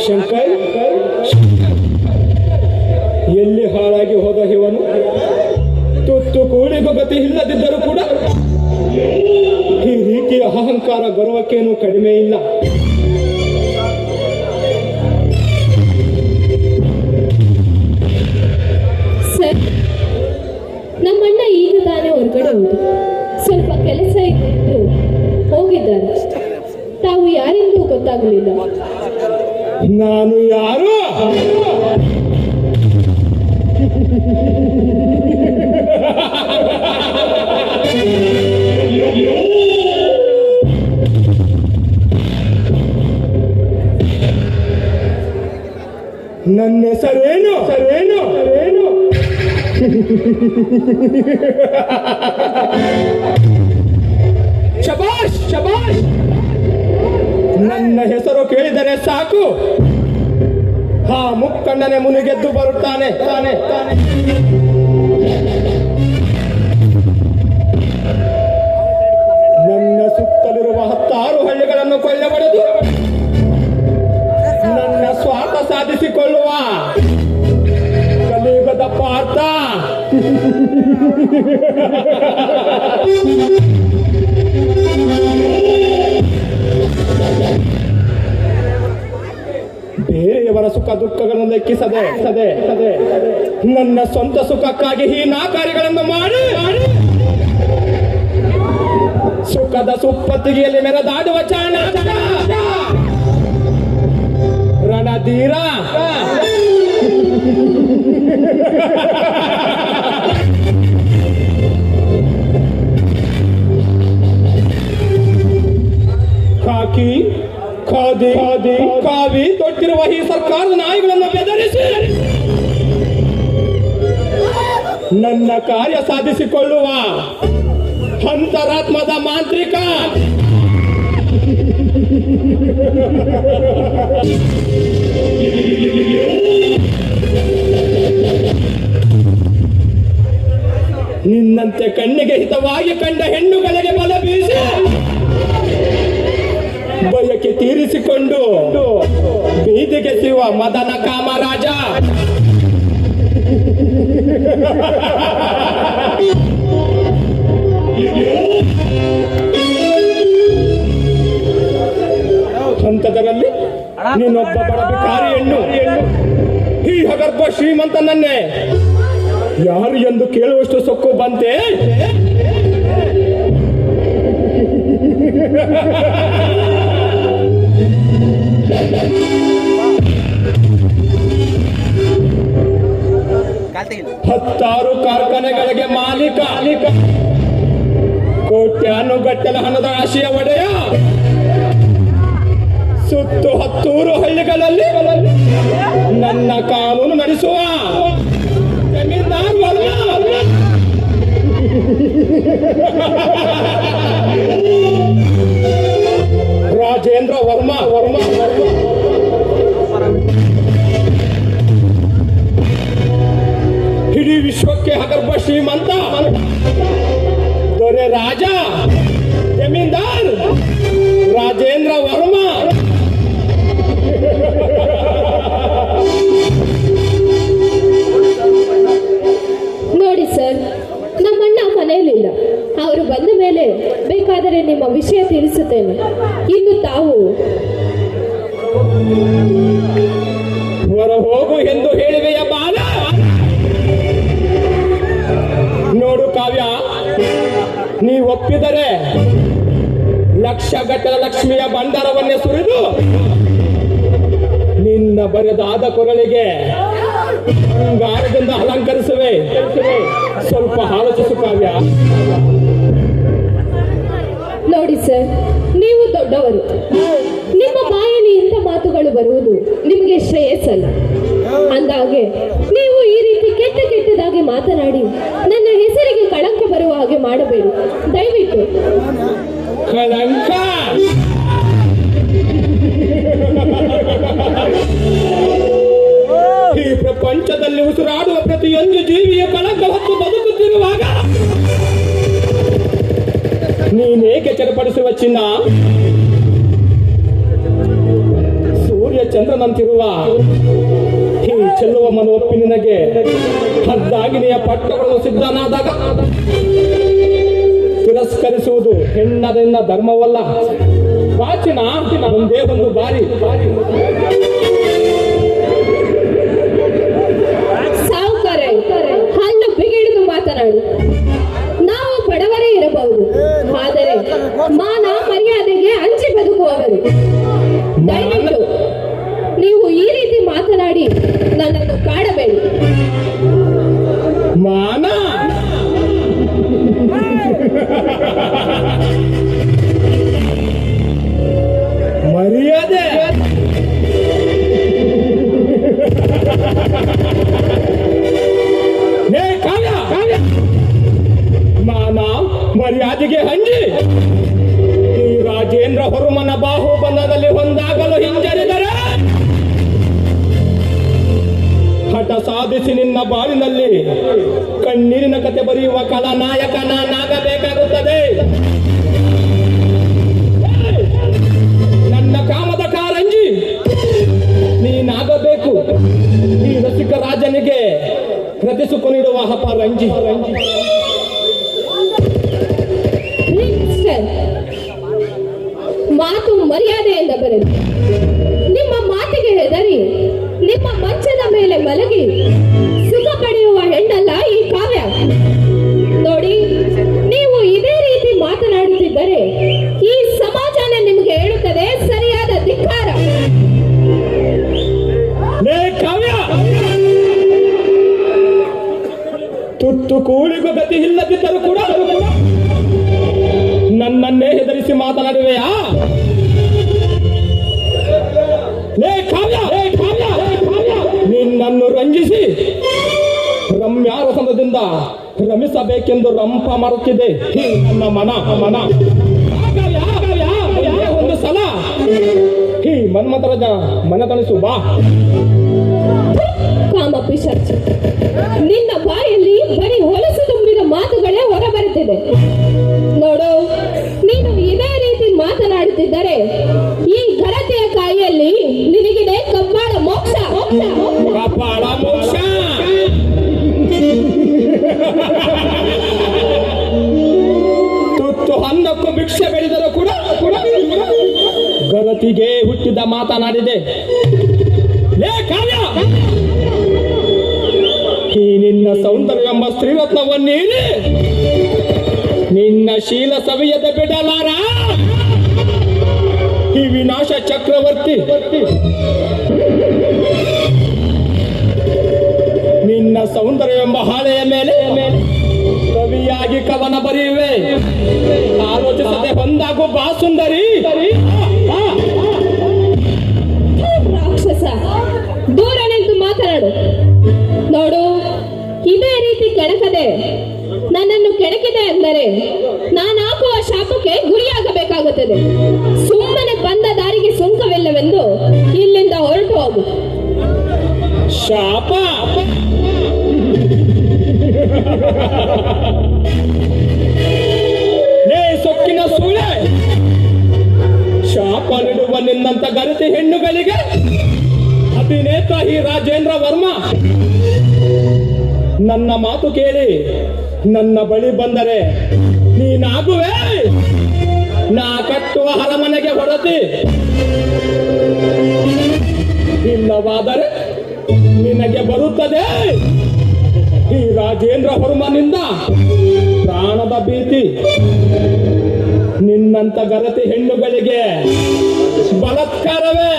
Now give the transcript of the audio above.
ಶಂಕರ್, ಎಲ್ಲಿ ಹಾಳಾಗಿ ಹೋದ ಇವನು? ತುತ್ತು ಕೂಳಿಗೂ ಗತಿ ಇಲ್ಲದಿದ್ದರೂ ಕೂಡ ಈ ರೀತಿಯ ಅಹಂಕಾರ ಗರ್ವಕ್ಕೇನು ಕಡಿಮೆ ಇಲ್ಲ. ಸರ್, ನಮ್ಮಣ್ಣ ಈಗ ತಾನೇ ಹೊರಗಡೆ ಹೋಗಿ ಸ್ವಲ್ಪ ಕೆಲಸ ಇದ್ದು ಹೋಗಿದ್ದಾರೆ. ತಾವು ಯಾರೆಂದು ಗೊತ್ತಾಗಲಿಲ್ಲ. ನಾನು ಯಾರು? ನನ್ನ ಹೆಸರೇನು? ಶಬಾಷ್ ಶಬಾಷ್. ನನ್ನ ಹೆಸರು ಕೇಳಿದರೆ ಸಾಕು, ಹಾ ಮುಕ್ಕಣ್ಣನೆ ಮುನಿಗೆದ್ದು ಬರುತ್ತಾನೆ. ನನ್ನ ಸುತ್ತಲಿರುವ 10 ಹಳ್ಳಿಗಳನ್ನು ಕೊಳ್ಳಬಡದು ನನ್ನ ಸ್ವಾರ್ಥ ಸಾಧಿಸಿಕೊಳ್ಳುವ ಕಲಿಯುಗದ ಪಾರ್ಥ. ಬೇರೆಯವರ ಸುಖ ದುಃಖಗಳನ್ನು ಲೆಕ್ಕಿಸದೆ ನನ್ನ ಸ್ವಂತ ಸುಖಕ್ಕಾಗಿ ಹೀನಾ ಕಾರ್ಯಗಳನ್ನು ಮಾಡಿ ಸುಖದ ಸುಪ್ಪತ್ತಿಗೆಯಲ್ಲಿ ಮೆರೆದಾಡುವ ಚಾಣಾಕ ರಣಧೀರ. ಖಾಕಿ ಕಾವಿ ತೊಟ್ಟಿರುವ ಈ ಸರ್ಕಾರದ ನಾಯಿಗಳನ್ನು ಬೆದರಿಸಿ ನನ್ನ ಕಾರ್ಯ ಸಾಧಿಸಿಕೊಳ್ಳುವ ಅಂತರಾತ್ಮದ ಮಾಂತ್ರಿಕ. ನಿನ್ನಂತೆ ಕಣ್ಣಿಗೆ ಹಿತವಾಗಿ ಕಂಡ ಹೆಣ್ಣುಗಳಿಗೆ ಬಲ ಬೀಸಿ ಬಯಕೆ ತೀರಿಸಿಕೊಂಡು ಬೀದಿಗೆ ಸಿಗುವ ಮದನ ಕಾಮರಾಜ. ಅಂಥದರಲ್ಲಿ ನೀನೊಬ್ಬ ಬಡ ಬಿಕಾರಿ ಹೆಣ್ಣು ಈ ಹಗರ್ಭ ಶ್ರೀಮಂತನನ್ನೇ ಯಾರು ಎಂದು ಕೇಳುವಷ್ಟು ಸೊಕ್ಕು ಬಂತೆ? ಹತ್ತಾರು ಕಾರ್ಖಾನೆಗಳಿಗೆ ಮಾಲೀಕ, ಕೋಟ್ಯಾನುಗಟ್ಟಲೆ ಹಣದ ರಾಶಿಯ ಒಡೆಯ, ಸುತ್ತು 10 ಹಳ್ಳಿಗಳಲ್ಲಿ ನನ್ನ ಕಾನೂನು ನಡೆಸುವ ಜಮೀನ್ದಾರ್ ವರ್ಗ. ರಾಜೇಂದ್ರ ವರ್ಮಾ ಇಡೀ ವಿಶ್ವಕ್ಕೆ ಹಗರ್ಭ ಶ್ರೀಮಂತ ದೊರೆ ರಾಜ ಜಮೀನ್ದಾರ್ ರಾಜೇಂದ್ರ ವರ್ಮಾ. ನೋಡಿ ಸರ್, ನಮ್ಮಣ್ಣ ಮನೆಯಲ್ಲಿಲ್ಲ. ಅವರು ಬಂದ ಮೇಲೆ ಬೇಕಾದರೆ ನಿಮ್ಮ ವಿಷಯ ತಿಳಿಸುತ್ತೇನೆ. ಇನ್ನು ತಾವು ಹೊರ ಹೋಗು ಎಂದು ಹೇಳಿವೆಯ ಬಾಲ. ನೋಡು ಕಾವ್ಯ, ನೀ ಒಪ್ಪಿದರೆ ಲಕ್ಷಗಟ್ಟಲೆ ಲಕ್ಷ್ಮಿಯ ಭಂಡಾರವನ್ನೇ ಸುರಿದು ನಿನ್ನ ಬರೆದಾದ ಕೊರಳಿಗೆ ಬಂಗಾರದಿಂದ ಅಲಂಕರಿಸುವೆ. ಸ್ವಲ್ಪ ಆಲೋಚಿಸು ಕಾವ್ಯ. ನೋಡಿ ಸರ್, ನೀವು ದೊಡ್ಡವರು, ನಿಮ್ಮ ಬಾಯಲ್ಲಿ ಇಂಥ ಮಾತುಗಳು ಬರುವುದು ನಿಮಗೆ ಶ್ರೇಯಸ್ಸಲ್ಲ. ಅಂದಾಗೆ ನೀವು ಈ ರೀತಿ ಕೆಟ್ಟದಾಗಿ ಮಾತನಾಡಿ ನನ್ನ ಹೆಸರಿಗೆ ಕಳಂಕ ಬರುವ ಹಾಗೆ ಮಾಡಬೇಡಿ ದಯವಿಟ್ಟು. ಕಳಂಕ? ಈ ಪ್ರಪಂಚದಲ್ಲಿ ಉಸಿರಾಡುವ ಪ್ರತಿಯೊಂದು ಜೀವಿಯ ಕಳಂಕ ಹೊತ್ತು ಬದುಕುತ್ತಿರುವಾಗ ನೀನೇಕೆ ಚಡಪಡಿಸುವ ಚಿನ್ನ? ಸೂರ್ಯ ಚಂದ್ರನಂತಿರುವ ಈ ಚೆಲ್ಲುವ ಮನೋಪ್ಪಿ ನಿನಗೆ ಹದ್ದಾಗಿನಿಯ ಪಟ್ಟಗಳು ಸಿದ್ಧನಾದಾಗ ತಿರಸ್ಕರಿಸುವುದು ಹೆಣ್ಣದೆನ್ನ ಧರ್ಮವಲ್ಲ. ಪ್ರಾಚೀನ ಒಂದೇ ಒಂದು ಬಾರಿ ಸಾವುಕಾರೆ ಹಲ್ಲು ಬಿಗಿಡಿದು ಮಾತನಾಡಿ. ನಾವು ಬಡವರೇ ಇರಬಹುದು, ಆದರೆ ಮಾನ ಮರ್ಯಾದೆಗೆ ಹಂಚಿ ಬದುಕುವವರು. ದಯವಿಟ್ಟು ನೀವು ಈ ರೀತಿ ಮಾತನಾಡಿ ನನ್ನನ್ನು ಕಾಡಬೇಡಿ. ಮಾನ ಮರ್ಯಾದೆ ಮಾನ ಮರ್ಯಾದೆಗೆ ಹಂಜಿ ಈ ರಾಜೇಂದ್ರ ಹೊರಮನ ಬಾಹುಬಂಧದಲ್ಲಿ ಒಂದಾಗಲು ಹಿಂಜರಿದರೆ ಹಠ ಸಾಧಿಸಿ ನಿನ್ನ ಬಾಳಿನಲ್ಲಿ ಕಣ್ಣೀರಿನ ಕತೆ ಬರೆಯುವ ಕಲಾನಾಯಕ ನಾನಾಗಬೇಕಾಗುತ್ತದೆ. ನನ್ನ ಕಾಮದ ಕಾರಂಜಿ ನೀನಾಗಬೇಕು. ಈ ರಸಿಕ ರಾಜನಿಗೆ ರತಿಸಿಕೊಂಡಿರುವ ಅಪರಂಜಿ. ಮಾತು ಮರ್ಯಾದೆಯಿಂದ ಬರೆದು ನಿಮ್ಮ ಮಾತಿಗೆ ಹೆದರಿ ನಿಮ್ಮ ಮಂಚದ ಮೇಲೆ ಮಲಗಿ ಸುಖ ಪಡೆಯುವ ಹೆಣ್ಣಲ್ಲ ಈ ಕಾವ್ಯ. ನೋಡಿ, ನೀವು ಇದೇ ರೀತಿ ಮಾತನಾಡುತ್ತಿದ್ದರೆ ಈ ಸಮಾಜನೇ ನಿಮಗೆ ಹೇಳುತ್ತದೆ ಸರಿಯಾದ ಧಿಕ್ಕಾರ. ಕಾವ್ಯ, ತುತ್ತು ಕೂಳಿಗೂ ಗತಿ ಇಲ್ಲದಿದ್ದರೂ ಕೂಡ ನನ್ನನ್ನೇ ಹೆದರಿಸಿ ಮಾತನಾಡುವೆಯಾ? ನಿನ್ನನ್ನು ರಂಜಿಸಿ ರಮ್ಯಾರಸನದಿಂದ ರಮಿಸಬೇಕೆಂದು ರಂಪ ಮಾಡುತ್ತಿದೆ ನನ್ನ ಮನ. ಒಂದು ಸಲ ಈ ಮನ್ಮಥರಾಜ ಮನತಣಿಸು ಬಾ. ಕಾಮ ಪಿಶಾಚ, ನಿನ್ನ ಬಾಯಲ್ಲಿ ಬರೀ ಹೊಲಸು ತುಂಬಿದ ಮಾತುಗಳೇ ಹೊರಬರುತ್ತಿದೆ. ನೋಡು, ನೀನು ಇದೇ ರೀತಿ ಮಾತನಾಡುತ್ತಿದ್ದರೆ ಈ ಘನತೆಯ ಕಾಯಿಯಲ್ಲಿ ನಿನಗಿದೆ ಕಬ್ಬಾಳ ಮೋಕ್ಷ. ಕಪಾಳ ಮೋಕ್ಷ. ತುತ್ತು ಅನ್ನಕ್ಕೂ ಭಿಕ್ಷೆ ಬೆಳೆದರೂ ಕೂಡ ಗರತಿಗೆ ಹುಟ್ಟಿದ ಮಾತನಾಡಿದೆ. ಈ ನಿನ್ನ ಸೌಂದರ್ಯ ಎಂಬ ಸ್ತ್ರೀರತ್ನವನ್ನೇರಿ ನಿನ್ನ ಶೀಲ ಸವಿಯದ ಬಿಡಲಾರ ಈ ವಿನಾಶ ಚಕ್ರವರ್ತಿ. ನಿನ್ನ ಸೌಂದರ್ಯ ಎಂಬ ಹಾಳೆಯ ಮೇಲೆ ಕವಿಯಾಗಿ ಕವನ ಬರೆಯುವೆ. ಆಲೋಚಿಸದೆ ಹೊಂದಾಗು ಬಾ ಸುಂದರಿ. ರಾಕ್ಷಸ, ದೂರ ನಿಂತು ಮಾತನಾಡು. ನೋಡು, ಇದೇ ರೀತಿ ಕೆಣಕದೆ ನನ್ನನ್ನು ಕೆಣಕಿದೆ ಎಂದರೆ ನಾನು ಹಾಕುವ ಶಾಪಕ್ಕೆ ಗುರಿಯಾಗಬೇಕಾಗುತ್ತದೆ. ಸುಮ್ಮನೆ ಬಂದ ದಾರಿಗೆ ಸುಂಕವಿಲ್ಲವೆಂದು ಇಲ್ಲಿಂದ ಹೊರಟು ಹೋಗು. ಶಾಪ? ಸೊಕ್ಕಿನ ಸೂಳೆ, ಶಾಪ ನೀಡುವ ನಿನ್ನಂತ ಗರತಿ ಹೆಣ್ಣುಗಳಿಗೆ ಅಭಿನೇತ ಈ ರಾಜೇಂದ್ರ ವರ್ಮ ನನ್ನ ಮಾತು ಕೇಳಿ ನನ್ನ ಬಳಿ ಬಂದರೆ ನೀನಾಗುವೆ ನಾ ಕಟ್ಟುವ ಅರಮನೆಗೆ ಹೊರತಿ. ಇಲ್ಲವಾದರೆ ನಿನಗೆ ಬರುತ್ತದೆ ಈ ರಾಜೇಂದ್ರ ವರ್ಮನಿಂದ ಪ್ರಾಣದ ಭೀತಿ. ನಿನ್ನಂತ ಗರತಿ ಹೆಣ್ಣುಗಳಿಗೆ ಬಲಾತ್ಕಾರವೇ